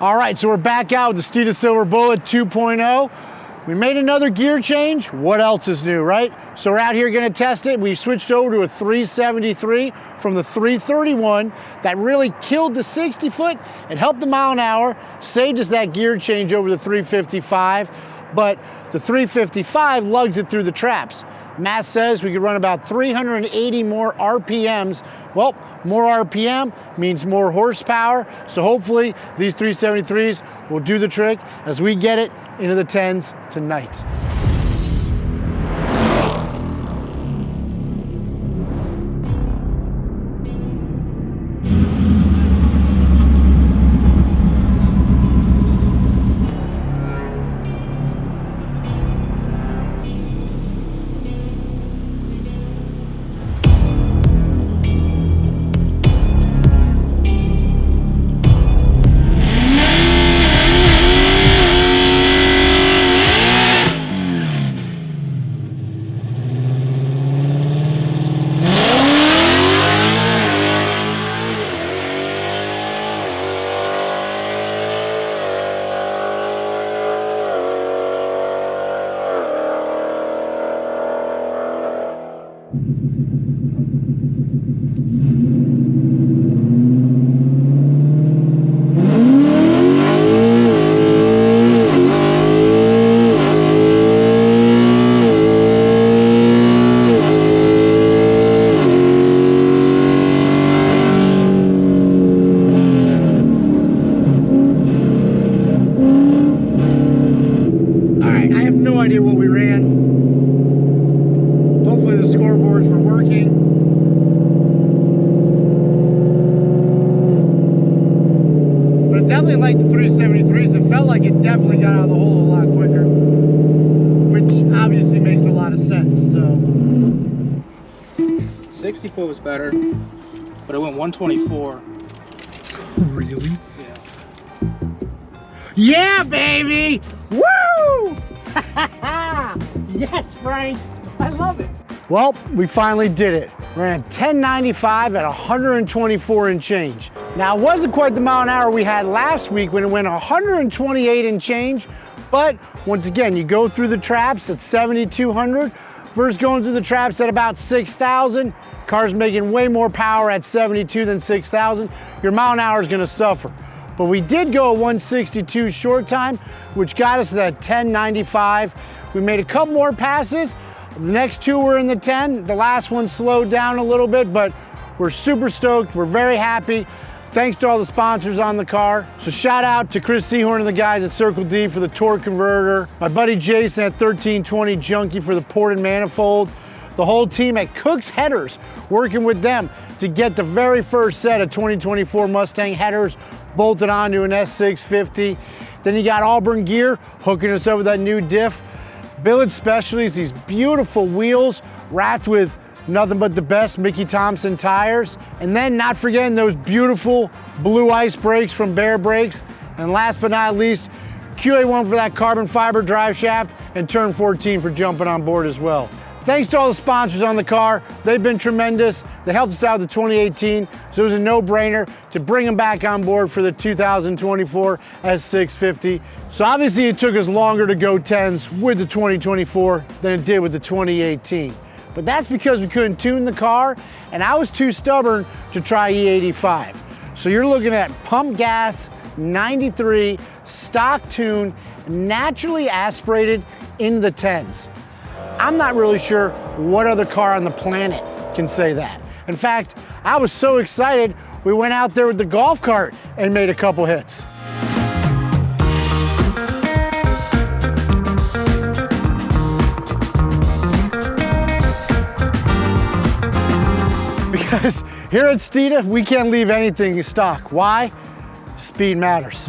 All right, so we're back out with the Steeda Silver Bullet 2.0. We made another gear change. What else is new, right? So we're out here gonna test it. We switched over to a 373 from the 331 that really killed the 60 foot. It helped the mile an hour, saved us that gear change over the 355, but the 355 lugs it through the traps. Matt says we could run about 380 more RPMs. Well, more RPM means more horsepower, so hopefully these 373s will do the trick as we get it into the 10s tonight. Definitely like the 373s. It felt like it definitely got out of the hole a lot quicker, which obviously makes a lot of sense. So 60 foot was better, but it went 124. Really? Yeah. Yeah, baby! Woo! Yes, Frank. I love it. Well, we finally did it. Ran a 1095 at 124 and change. Now, it wasn't quite the mile an hour we had last week when it went 128 and change, but once again, you go through the traps at 7,200 versus going through the traps at about 6,000. Car's making way more power at 72 than 6,000. Your mile an hour is gonna suffer. But we did go a 162 short time, which got us to that 1095. We made a couple more passes. The next two were in the 10. The last one slowed down a little bit, but we're super stoked. We're very happy. Thanks to all the sponsors on the car. So shout out to Chris Seahorn and the guys at Circle D for the torque converter. My buddy Jason at 1320 Junkie for the ported manifold. The whole team at Cook's Headers, working with them to get the very first set of 2024 Mustang headers bolted onto an S650. Then you got Auburn Gear hooking us up with that new diff. Billet Specialties, these beautiful wheels wrapped with nothing but the best Mickey Thompson tires. And then not forgetting those beautiful blue ice brakes from Bear Brakes. And last but not least, QA1 for that carbon fiber drive shaft and Turn 14 for jumping on board as well. Thanks to all the sponsors on the car. They've been tremendous. They helped us out with the 2018, so it was a no-brainer to bring them back on board for the 2024 S650. So obviously it took us longer to go 10s with the 2024 than it did with the 2018. But that's because we couldn't tune the car, and I was too stubborn to try E85. So you're looking at pump gas, 93, stock tune, naturally aspirated in the 10s. I'm not really sure what other car on the planet can say that. In fact, I was so excited, we went out there with the golf cart and made a couple hits. Because here at Steeda, we can't leave anything stock. Why? Speed matters.